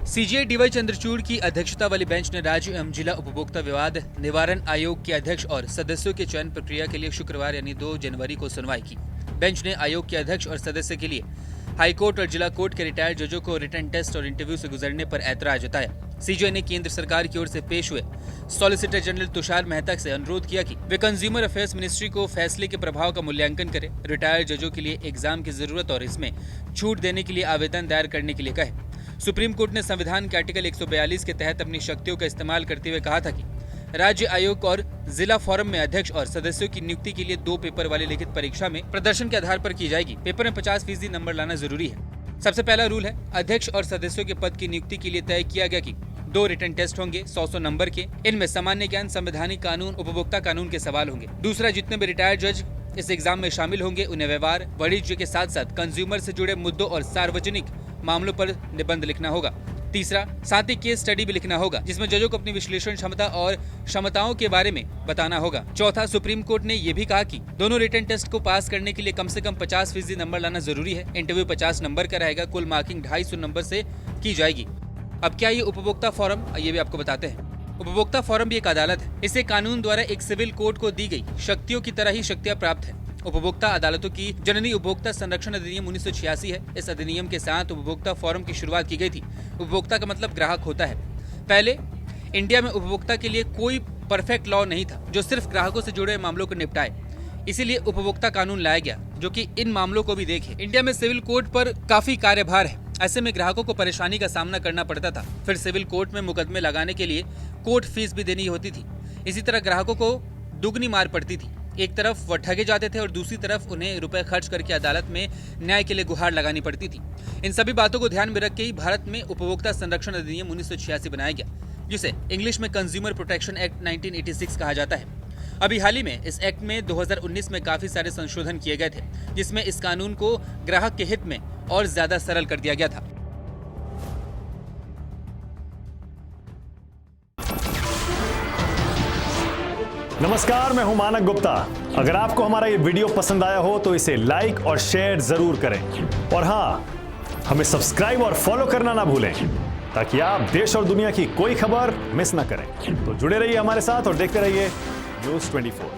CJI D Y Chandrachud की अध्यक्षता वाली बेंच ने राज्य एवं जिला उपभोक्ता विवाद निवारण आयोग के अध्यक्ष और सदस्यों के चयन प्रक्रिया के लिए शुक्रवार यानी 2 जनवरी को सुनवाई की। बेंच ने आयोग के अध्यक्ष और सदस्य के लिए हाईकोर्ट और जिला कोर्ट के रिटायर्ड जजों को रिटन टेस्ट और इंटरव्यू से गुजरने पर ऐतराज जताया। सीजेआई ने केंद्र सरकार की ओर से पेश हुए सॉलिसिटर जनरल तुषार मेहता से अनुरोध किया कि वे कंज्यूमर अफेयर्स मिनिस्ट्री को फैसले के प्रभाव का मूल्यांकन करे, रिटायर्ड जजों के लिए एग्जाम की जरूरत और इसमें छूट देने के लिए आवेदन दायर करने के लिए कहे। सुप्रीम कोर्ट ने संविधान के आर्टिकल 142 के तहत अपनी शक्तियों का इस्तेमाल करते हुए कहा था कि राज्य आयोग और जिला फोरम में अध्यक्ष और सदस्यों की नियुक्ति के लिए 2 पेपर वाली लिखित परीक्षा में प्रदर्शन के आधार पर की जाएगी। पेपर में 50% नंबर लाना जरूरी है। सबसे पहला रूल है, अध्यक्ष और सदस्यों के पद की नियुक्ति के लिए तय किया गया कि 2 रिटन टेस्ट होंगे 100 नंबर के। इनमें सामान्य ज्ञान, संवैधानिक कानून, उपभोक्ता कानून के सवाल होंगे। दूसरा, जितने भी रिटायर्ड जज इस एग्जाम में शामिल होंगे उन्हें व्यवहार, वाणिज्य के साथ साथ कंज्यूमर से जुड़े मुद्दों और सार्वजनिक मामलों पर निबंध लिखना होगा। तीसरा, साथ ही केस स्टडी भी लिखना होगा जिसमें जजों को अपनी विश्लेषण क्षमता और क्षमताओं के बारे में बताना होगा। चौथा, सुप्रीम कोर्ट ने यह भी कहा कि दोनों रिटन टेस्ट को पास करने के लिए कम से कम 50% नंबर लाना जरूरी है। इंटरव्यू 50 नंबर का रहेगा। कुल मार्किंग 250 नंबर से की जाएगी। अब क्या ये उपभोक्ता फोरम, ये भी आपको बताते हैं। उपभोक्ता फोरम भी एक अदालत है। इसे कानून द्वारा एक सिविल कोर्ट को दी गई शक्तियों की तरह ही शक्तियां प्राप्त है। उपभोक्ता अदालतों की जननी उपभोक्ता संरक्षण अधिनियम 1986 है। इस अधिनियम के साथ उपभोक्ता फोरम की शुरुआत की गई थी। उपभोक्ता का मतलब ग्राहक होता है। पहले इंडिया में उपभोक्ता के लिए कोई परफेक्ट लॉ नहीं था जो सिर्फ ग्राहकों से जुड़े मामलों को निपटाए। इसीलिए उपभोक्ता कानून लाया गया जो कि इन मामलों को भी देखे। इंडिया में सिविल कोर्ट पर काफी कार्यभार है। ऐसे में ग्राहकों को परेशानी का सामना करना पड़ता था। फिर सिविल कोर्ट में मुकदमे लगाने के लिए कोर्ट फीस भी देनी होती थी। इसी तरह ग्राहकों को दुगनी मार पड़ती थी। एक तरफ वह ठगे जाते थे और दूसरी तरफ उन्हें रुपए खर्च करके अदालत में न्याय के लिए गुहार लगानी पड़ती थी। इन सभी बातों को ध्यान में रख के ही भारत में उपभोक्ता संरक्षण अधिनियम 1986 बनाया गया, जिसे इंग्लिश में कंज्यूमर प्रोटेक्शन एक्ट 1986 कहा जाता है। अभी हाल ही में इस एक्ट में 2019 में काफी सारे संशोधन किए गए थे, जिसमें इस कानून को ग्राहक के हित में और ज्यादा सरल कर दिया गया था। नमस्कार, मैं हूं मानक गुप्ता। अगर आपको हमारा ये वीडियो पसंद आया हो तो इसे लाइक और शेयर जरूर करें और हाँ, हमें सब्सक्राइब और फॉलो करना ना भूलें ताकि आप देश और दुनिया की कोई खबर मिस ना करें। तो जुड़े रहिए हमारे साथ और देखते रहिए न्यूज़ 24।